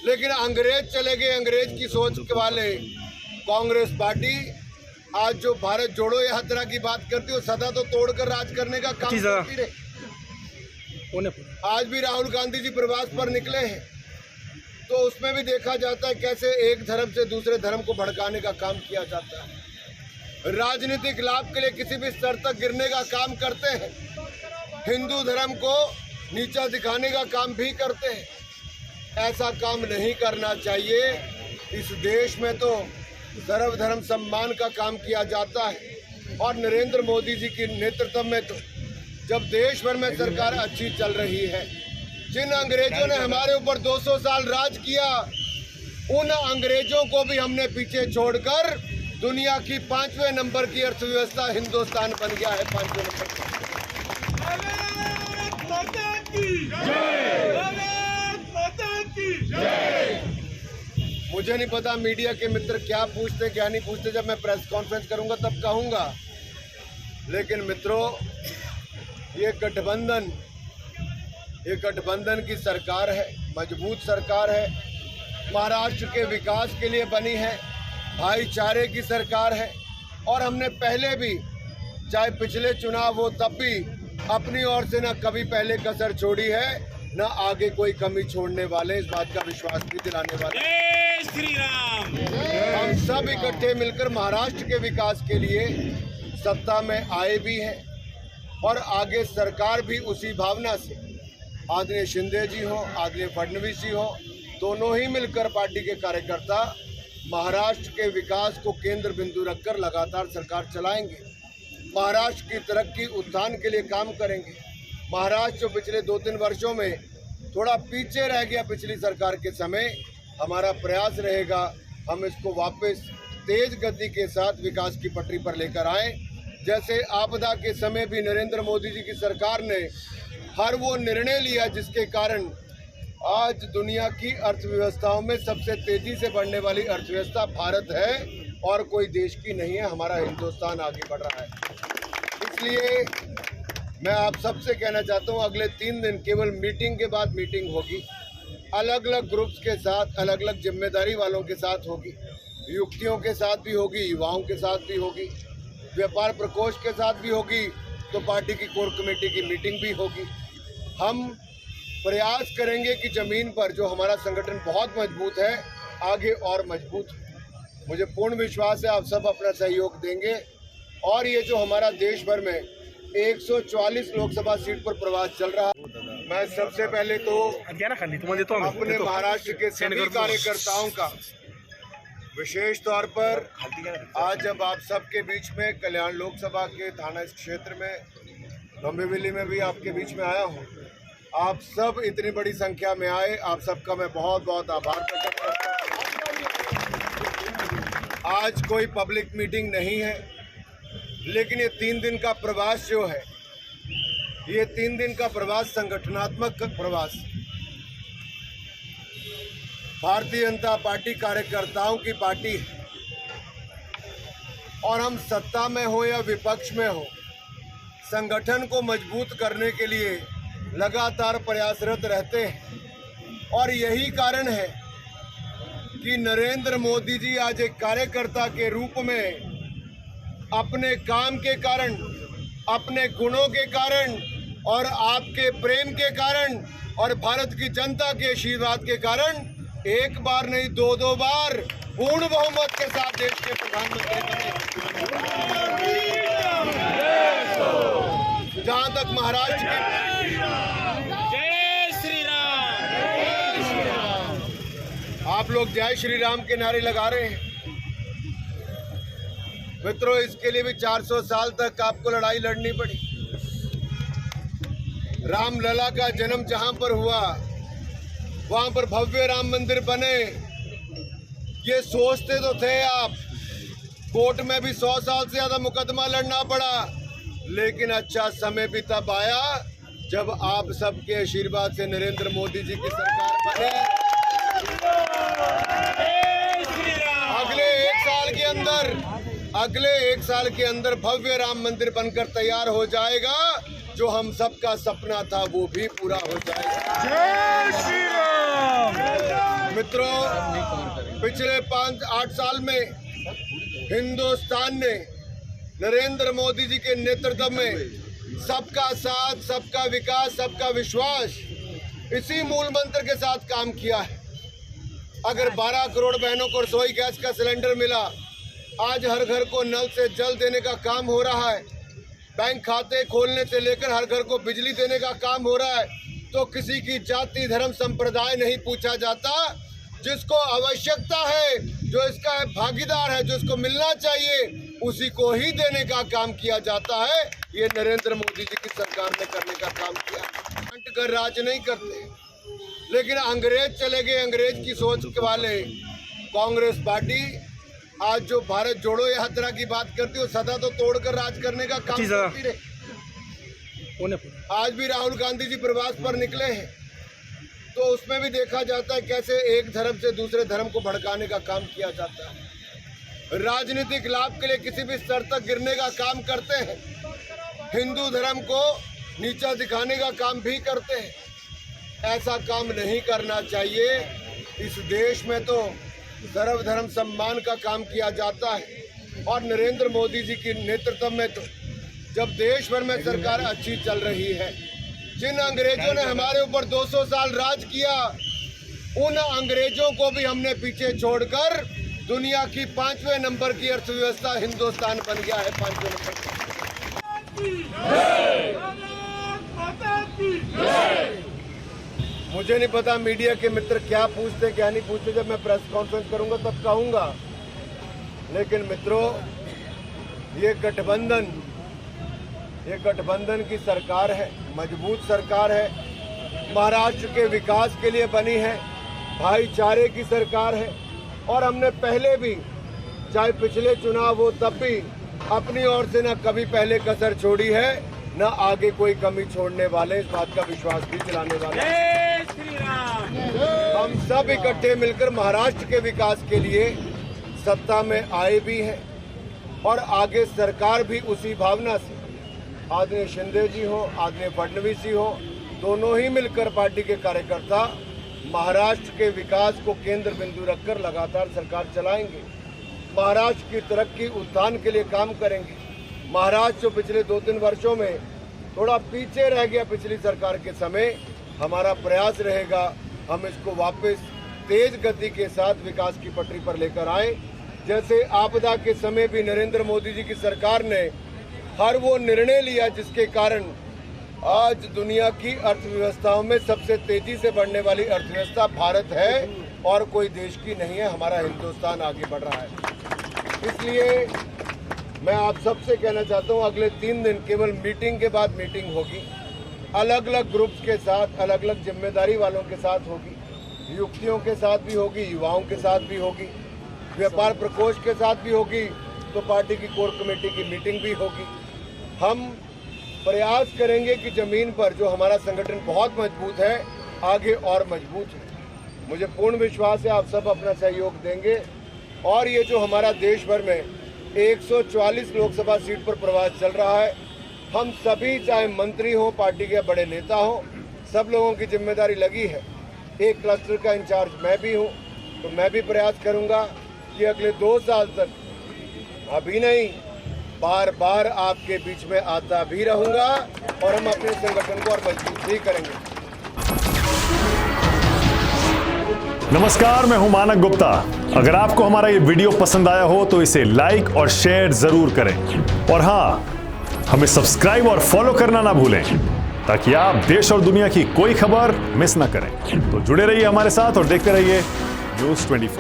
लेकिन अंग्रेज चले गए, अंग्रेज की सोच के वाले कांग्रेस पार्टी आज जो भारत जोड़ो यात्रा की बात करती है, सदा तो तोड़कर राज करने का काम करती रहे। आज भी राहुल गांधी जी प्रवास पर निकले हैं, तो उसमें भी देखा जाता है कैसे एक धर्म से दूसरे धर्म को भड़काने का काम किया जाता है। राजनीतिक लाभ के लिए किसी भी स्तर तक गिरने का काम करते हैं, हिंदू धर्म को नीचा दिखाने का काम भी करते हैं। ऐसा काम नहीं करना चाहिए। इस देश में तो सर्वधर्म सम्मान का काम किया जाता है और नरेंद्र मोदी जी के नेतृत्व में तो जब देश भर में सरकार अच्छी चल रही है, जिन अंग्रेजों ने हमारे ऊपर 200 साल राज किया, उन अंग्रेजों को भी हमने पीछे छोड़कर दुनिया की 5वें नंबर की अर्थव्यवस्था हिंदुस्तान बन गया है। 5वें नंबर की। मुझे नहीं पता मीडिया के मित्र क्या पूछते क्या नहीं पूछते, जब मैं प्रेस कॉन्फ्रेंस करूंगा तब कहूंगा। लेकिन मित्रों, ये गठबंधन की सरकार है, मजबूत सरकार है, महाराष्ट्र के विकास के लिए बनी है, भाईचारे की सरकार है। और हमने पहले भी, चाहे पिछले चुनाव हो तब भी, अपनी ओर से न कभी पहले कसर छोड़ी है, न आगे कोई कमी छोड़ने वाले, इस बात का विश्वास भी दिलाने वाले। जय श्री राम। हम सब इकट्ठे मिलकर महाराष्ट्र के विकास के लिए सत्ता में आए भी हैं और आगे सरकार भी उसी भावना से, आदरणीय शिंदे जी हो, आदरणीय फडणवीस जी हो, दोनों ही मिलकर पार्टी के कार्यकर्ता महाराष्ट्र के विकास को केंद्र बिंदु रखकर लगातार सरकार चलाएंगे। महाराष्ट्र की तरक्की उत्थान के लिए काम करेंगे। महाराष्ट्र जो पिछले 2-3 वर्षों में थोड़ा पीछे रह गया पिछली सरकार के समय, हमारा प्रयास रहेगा हम इसको वापस तेज गति के साथ विकास की पटरी पर लेकर आए। जैसे आपदा के समय भी नरेंद्र मोदी जी की सरकार ने हर वो निर्णय लिया जिसके कारण आज दुनिया की अर्थव्यवस्थाओं में सबसे तेजी से बढ़ने वाली अर्थव्यवस्था भारत है और कोई देश की नहीं है। हमारा हिंदुस्तान आगे बढ़ रहा है। इसलिए मैं आप सबसे कहना चाहता हूं, अगले 3 दिन केवल मीटिंग के बाद मीटिंग होगी, अलग अलग ग्रुप्स के साथ, अलग अलग जिम्मेदारी वालों के साथ होगी, युक्तियों के साथ भी होगी, युवाओं के साथ भी होगी, व्यापार प्रकोष्ठ के साथ भी होगी, तो पार्टी की कोर कमेटी की मीटिंग भी होगी। हम प्रयास करेंगे कि जमीन पर जो हमारा संगठन बहुत मजबूत है, आगे और मजबूत हो। मुझे पूर्ण विश्वास है आप सब अपना सहयोग देंगे और ये जो हमारा देश भर में 144 लोकसभा सीट पर प्रवास चल रहा है, मैं सबसे पहले तो अपने महाराष्ट्र के सभी कार्यकर्ताओं का विशेष तौर पर आज जब आप सबके बीच में कल्याण लोकसभा के थाना क्षेत्र में डोंबिवली में भी आपके बीच में आया हूँ, आप सब इतनी बड़ी संख्या में आए, आप सबका मैं बहुत बहुत आभार प्रकट करता हूँ। आज कोई पब्लिक मीटिंग नहीं है, लेकिन ये 3 दिन का प्रवास जो है, ये 3 दिन का प्रवास संगठनात्मक प्रवास, भारतीय जनता पार्टी कार्यकर्ताओं की पार्टी है और हम सत्ता में हो या विपक्ष में हो, संगठन को मजबूत करने के लिए लगातार प्रयासरत रहते हैं। और यही कारण है कि नरेंद्र मोदी जी आज एक कार्यकर्ता के रूप में अपने काम के कारण, अपने गुणों के कारण और आपके प्रेम के कारण और भारत की जनता के आशीर्वाद के कारण एक बार नहीं 2-2 बार पूर्ण बहुमत के साथ देश के प्रधानमंत्री बने। जहां तक महाराष्ट्र की जय श्री राम, आप लोग जय श्री राम के नारे लगा रहे हैं मित्रों, इसके लिए भी 400 साल तक आपको लड़ाई लड़नी पड़ी। रामलला का जन्म जहां पर हुआ, वहां पर भव्य राम मंदिर बने। ये सोचते तो थे आप, कोर्ट में भी 100 साल से ज्यादा मुकदमा लड़ना पड़ा, लेकिन अच्छा समय भी तब आया जब आप सबके आशीर्वाद से नरेंद्र मोदी जी की सरकार बने। अगले एक साल के अंदर भव्य राम मंदिर बनकर तैयार हो जाएगा, जो हम सबका सपना था वो भी पूरा हो जाएगा। जय श्री राम। मित्रों, पिछले 5-8 साल में हिंदुस्तान ने नरेंद्र मोदी जी के नेतृत्व में सबका साथ, सबका विकास, सबका विश्वास, इसी मूल मंत्र के साथ काम किया है। अगर 12 करोड़ बहनों को रसोई गैस का सिलेंडर मिला, आज हर घर को नल से जल देने का काम हो रहा है, बैंक खाते खोलने से लेकर हर घर को बिजली देने का काम हो रहा है, तो किसी की जाति, धर्म, संप्रदाय नहीं पूछा जाता। जिसको आवश्यकता है, जो इसका भागीदार है, जो इसको मिलना चाहिए, उसी को ही देने का काम किया जाता है। ये नरेंद्र मोदी जी की सरकार ने करने का काम किया। बांट कर राज नहीं करते, लेकिन अंग्रेज चले गए, अंग्रेज की सोच के वाले कांग्रेस पार्टी आज जो भारत जोड़ो यात्रा की बात करती है, सदा तो तोड़कर राज करने का काम करती रहे। आज भी राहुल गांधी जी प्रवास पर निकले हैं, तो उसमें भी देखा जाता है कैसे एक धर्म से दूसरे धर्म को भड़काने का काम किया जाता है। राजनीतिक लाभ के लिए किसी भी स्तर तक गिरने का काम करते हैं, हिंदू धर्म को नीचा दिखाने का काम भी करते हैं। ऐसा काम नहीं करना चाहिए। इस देश में तो सर्वधर्म सम्मान का काम किया जाता है, और नरेंद्र मोदी जी के नेतृत्व में तो जब देश भर में सरकार अच्छी चल रही है, जिन अंग्रेजों ने हमारे ऊपर 200 साल राज किया, उन अंग्रेजों को भी हमने पीछे छोड़कर दुनिया की 5वें नंबर की अर्थव्यवस्था हिंदुस्तान बन गया है। 5वें नंबर मुझे नहीं पता मीडिया के मित्र क्या पूछते क्या नहीं पूछते, जब मैं प्रेस कॉन्फ्रेंस करूंगा तब कहूंगा। लेकिन मित्रों, ये गठबंधन की सरकार है, मजबूत सरकार है, महाराष्ट्र के विकास के लिए बनी है, भाईचारे की सरकार है। और हमने पहले भी, चाहे पिछले चुनाव हो तब भी, अपनी ओर से न कभी पहले कसर छोड़ी है, न आगे कोई कमी छोड़ने वाले, इस बात का विश्वास भी दिलाने वाले। जय श्री राम। हम सब इकट्ठे मिलकर महाराष्ट्र के विकास के लिए सत्ता में आए भी हैं, और आगे सरकार भी उसी भावना से, आदरणीय शिंदे जी हो, आदरणीय फडणवीस जी हो, दोनों ही मिलकर पार्टी के कार्यकर्ता महाराष्ट्र के विकास को केंद्र बिंदु रखकर लगातार सरकार चलाएंगे। महाराष्ट्र की तरक्की, उत्थान के लिए काम करेंगे। महाराष्ट्र जो पिछले 2-3 वर्षों में थोड़ा पीछे रह गया पिछली सरकार के समय, हमारा प्रयास रहेगा हम इसको वापस तेज गति के साथ विकास की पटरी पर लेकर आए। जैसे आपदा के समय भी नरेंद्र मोदी जी की सरकार ने हर वो निर्णय लिया जिसके कारण आज दुनिया की अर्थव्यवस्थाओं में सबसे तेजी से बढ़ने वाली अर्थव्यवस्था भारत है, और कोई देश की नहीं है। हमारा हिंदुस्तान आगे बढ़ रहा है। इसलिए मैं आप सबसे कहना चाहता हूं, अगले 3 दिन केवल मीटिंग के बाद मीटिंग होगी, अलग अलग ग्रुप्स के साथ, अलग अलग जिम्मेदारी वालों के साथ होगी, युवतियों के साथ भी होगी, युवाओं के साथ भी होगी, व्यापार प्रकोष्ठ के साथ भी होगी, तो पार्टी की कोर कमेटी की मीटिंग भी होगी। हम प्रयास करेंगे कि जमीन पर जो हमारा संगठन बहुत मजबूत है, आगे और मजबूत है। मुझे पूर्ण विश्वास है आप सब अपना सहयोग देंगे, और ये जो हमारा देश भर में 144 लोकसभा सीट पर प्रवास चल रहा है, हम सभी, चाहे मंत्री हो, पार्टी के बड़े नेता हो, सब लोगों की जिम्मेदारी लगी है। एक क्लस्टर का इंचार्ज मैं भी हूँ, तो मैं भी प्रयास करूँगा कि अगले 2 साल तक, अभी नहीं, बार बार आपके बीच में आता भी रहूँगा, और हम अपने संगठन को और मजबूत भी करेंगे। नमस्कार, मैं हूं मानक गुप्ता। अगर आपको हमारा ये वीडियो पसंद आया हो तो इसे लाइक और शेयर जरूर करें, और हाँ, हमें सब्सक्राइब और फॉलो करना ना भूलें, ताकि आप देश और दुनिया की कोई खबर मिस ना करें। तो जुड़े रहिए हमारे साथ और देखते रहिए News 24।